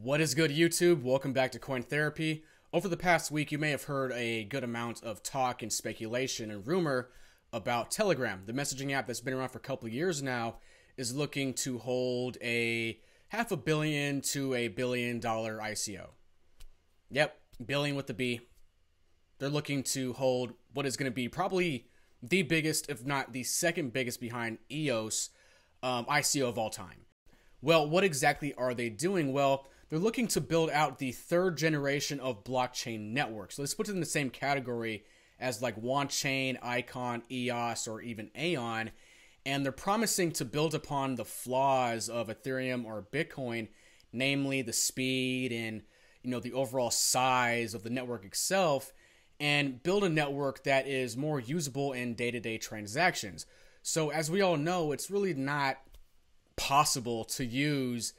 What is good, YouTube? Welcome back to Coin Therapy. Over the past week, you may have heard a good amount of talk and speculation and rumor about Telegram. The messaging app that's been around for a couple of years now is looking to hold a $500 million to $1 billion ICO. Yep, billion with the B. They're looking to hold what is going to be probably the biggest, if not the second biggest behind EOS ICO of all time. Well, what exactly are they doing? Well, they're looking to build out the third generation of blockchain networks. So let's put it in the same category as like Chain, Icon, EOS, or even Aeon. And they're promising to build upon the flaws of Ethereum or Bitcoin, namely the speed and the overall size of the network itself, and build a network that is more usable in day-to-day transactions. So as we all know, it's really not possible to use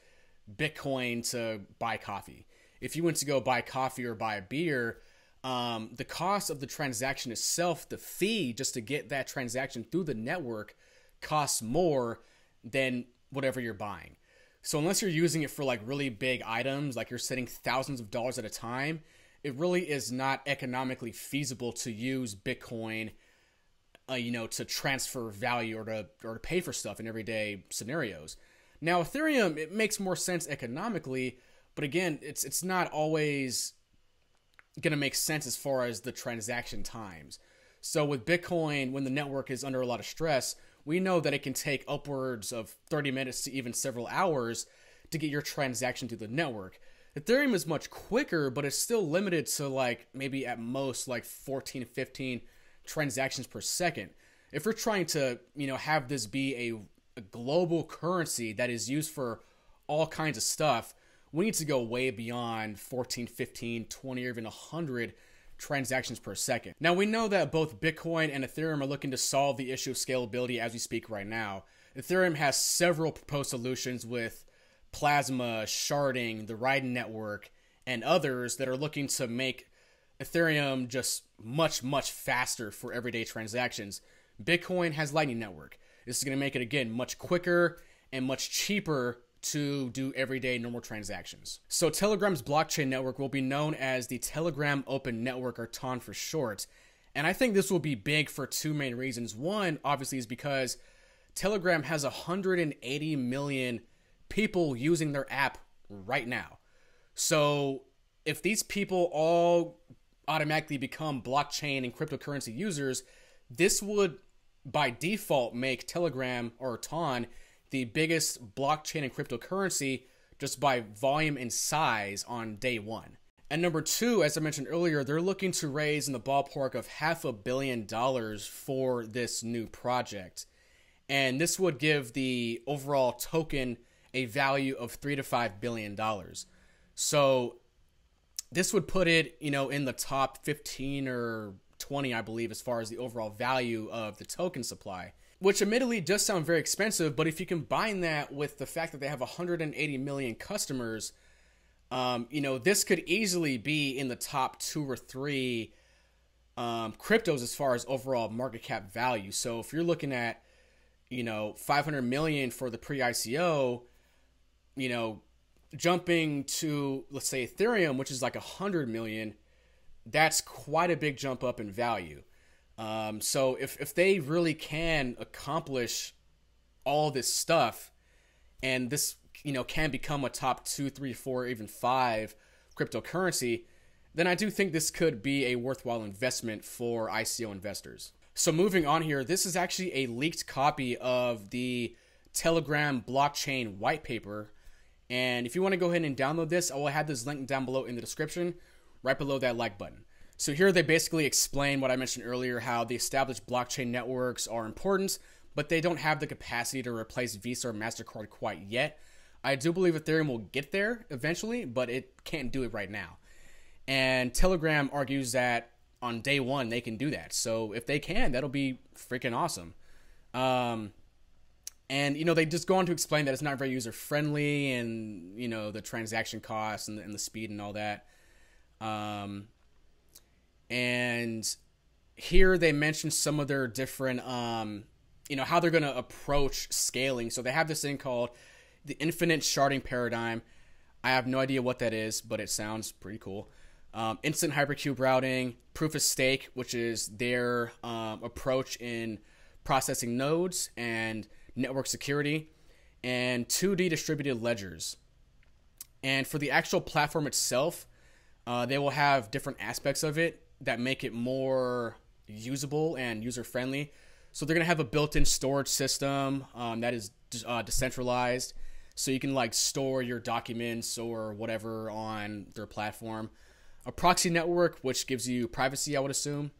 Bitcoin to buy coffee. If you went to go buy coffee or buy a beer, the cost of the transaction itself, the fee just to get that transaction through the network, costs more than whatever you're buying. So unless you're using it for like really big items, like you're sending thousands of dollars at a time, it really is not economically feasible to use Bitcoin, to transfer value or to pay for stuff in everyday scenarios. Now, Ethereum, it makes more sense economically, but again, it's not always going to make sense as far as the transaction times. So with Bitcoin, when the network is under a lot of stress, we know that it can take upwards of 30 minutes to even several hours to get your transaction through the network. Ethereum is much quicker, but it's still limited to like maybe at most like 14, 15 transactions per second. If we're trying to, have this be a global currency that is used for all kinds of stuff, we need to go way beyond 14, 15, 20, or even 100 transactions per second. Now, we know that both Bitcoin and Ethereum are looking to solve the issue of scalability as we speak right now. Ethereum has several proposed solutions with Plasma, sharding, the Raiden network, and others that are looking to make Ethereum just much, much faster for everyday transactions. Bitcoin has Lightning Network. This is going to make it, again, much quicker and much cheaper to do everyday normal transactions. So Telegram's blockchain network will be known as the Telegram Open Network, or TON for short. And I think this will be big for two main reasons. One, obviously, is because Telegram has 180 million people using their app right now. So if these people all automatically become blockchain and cryptocurrency users, this would by default make Telegram or TON the biggest blockchain and cryptocurrency just by volume and size on day one. And number two, as I mentioned earlier, they're looking to raise in the ballpark of $500 million for this new project. And this would give the overall token a value of $3 to $5 billion. So this would put it, in the top 15 or 20, I believe, as far as the overall value of the token supply, which admittedly does sound very expensive. But if you combine that with the fact that they have 180 million customers, this could easily be in the top 2 or 3 cryptos as far as overall market cap value. So if you're looking at, 500 million for the pre-ICO, jumping to, let's say, Ethereum, which is like 100 million, that's quite a big jump up in value. So if they really can accomplish all this stuff, and this, can become a top 2, 3, 4, even 5 cryptocurrency, then I do think this could be a worthwhile investment for ICO investors. So moving on here, this is actually a leaked copy of the Telegram blockchain white paper. And if you want to go ahead and download this, I will have this link down below in the description, right below that like button. So here they basically explain what I mentioned earlier, how the established blockchain networks are important, but they don't have the capacity to replace Visa or MasterCard quite yet. I do believe Ethereum will get there eventually, but it can't do it right now. And Telegram argues that on day one, they can do that. So if they can, that'll be freaking awesome. And, they just go on to explain that it's not very user-friendly and, the transaction costs and the speed and all that. And here they mention some of their different, how they're going to approach scaling. So they have this thing called the infinite sharding paradigm. I have no idea what that is, but it sounds pretty cool. Instant hypercube routing, proof of stake, which is their approach in processing nodes and network security, and 2D distributed ledgers. And for the actual platform itself, they will have different aspects of it that make it more usable and user-friendly. So they're going to have a built-in storage system that is decentralized. So you can like store your documents or whatever on their platform. A proxy network, which gives you privacy, I would assume.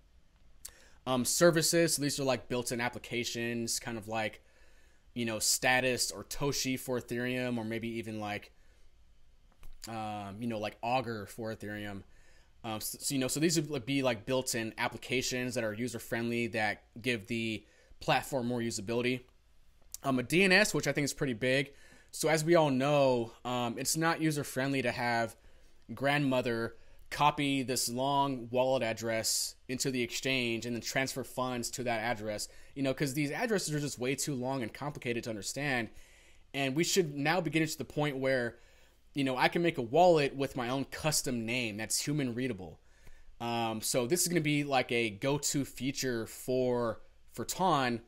Services, so these are like built-in applications, kind of like, you know, Status or Toshi for Ethereum, or maybe even like, you know, like Augur for Ethereum. So these would be like built-in applications that are user-friendly that give the platform more usability. A DNS, which I think is pretty big. So as we all know, it's not user-friendly to have grandmother copy this long wallet address into the exchange and then transfer funds to that address, you know, because these addresses are just way too long and complicated to understand. And we should now be getting to the point where, you know, I can make a wallet with my own custom name that's human readable. So this is going to be like a go-to feature for TON.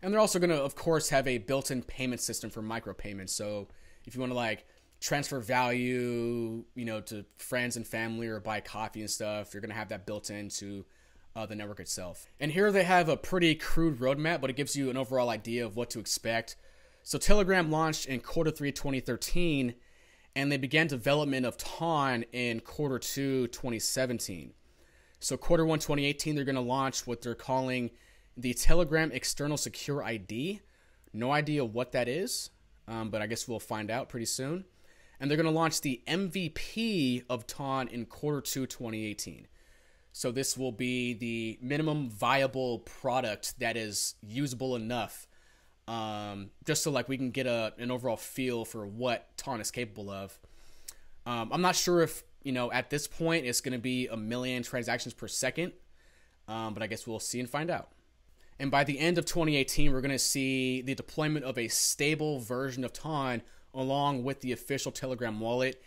And they're also going to, of course, have a built-in payment system for micropayments. So if you want to like transfer value, you know, to friends and family or buy coffee and stuff, you're going to have that built into the network itself. And here they have a pretty crude roadmap, but it gives you an overall idea of what to expect. So Telegram launched in Q3 2013, and they began development of TON in Q2 2017. So Q1 2018, they're going to launch what they're calling the Telegram External Secure ID. No idea what that is, but I guess we'll find out pretty soon. And they're going to launch the MVP of TON in Q2 2018. So this will be the minimum viable product that is usable enough, just so like we can get an overall feel for what TON is capable of. I'm not sure if, you know, at this point it's going to be 1 million transactions per second, but I guess we'll see and find out. And by the end of 2018, we're going to see the deployment of a stable version of TON along with the official Telegram wallet.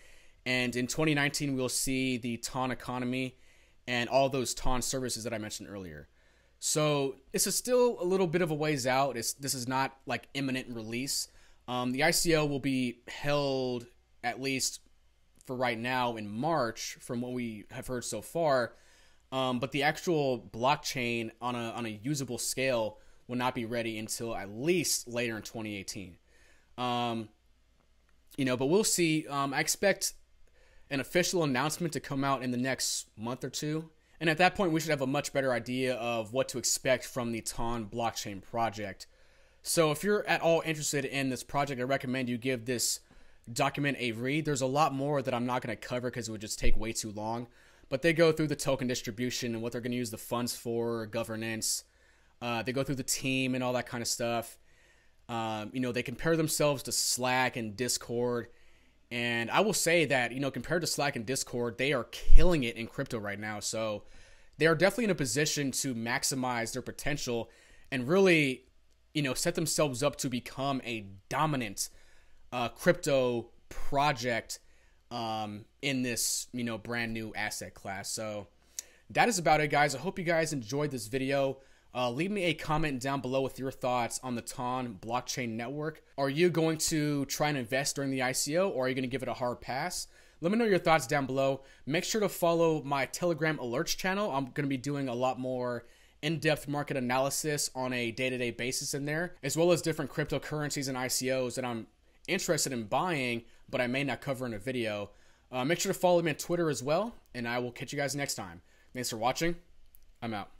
And in 2019, we'll see the TON economy and all those TON services that I mentioned earlier. So this is still a little bit of a ways out. This is not like imminent release. The ICO will be held, at least for right now, in March, from what we have heard so far. But the actual blockchain on a usable scale will not be ready until at least later in 2018. You know, but we'll see. I expect an official announcement to come out in the next month or two. And at that point, we should have a much better idea of what to expect from the TON blockchain project. So if you're at all interested in this project, I recommend you give this document a read. There's a lot more that I'm not going to cover because it would just take way too long. But they go through the token distribution and what they're going to use the funds for, governance. They go through the team and all that kind of stuff. You know, they compare themselves to Slack and Discord. And I will say that, you know, compared to Slack and Discord, they are killing it in crypto right now. So they are definitely in a position to maximize their potential and really, you know, set themselves up to become a dominant crypto project in this, you know, brand new asset class. So that is about it, guys. I hope you guys enjoyed this video. Leave me a comment down below with your thoughts on the TON blockchain network. Are you going to try and invest during the ICO, or are you going to give it a hard pass? Let me know your thoughts down below. Make sure to follow my Telegram alerts channel. I'm going to be doing a lot more in-depth market analysis on a day-to-day basis in there, as well as different cryptocurrencies and ICOs that I'm interested in buying, but I may not cover in a video. Make sure to follow me on Twitter as well, and I will catch you guys next time. Thanks for watching. I'm out.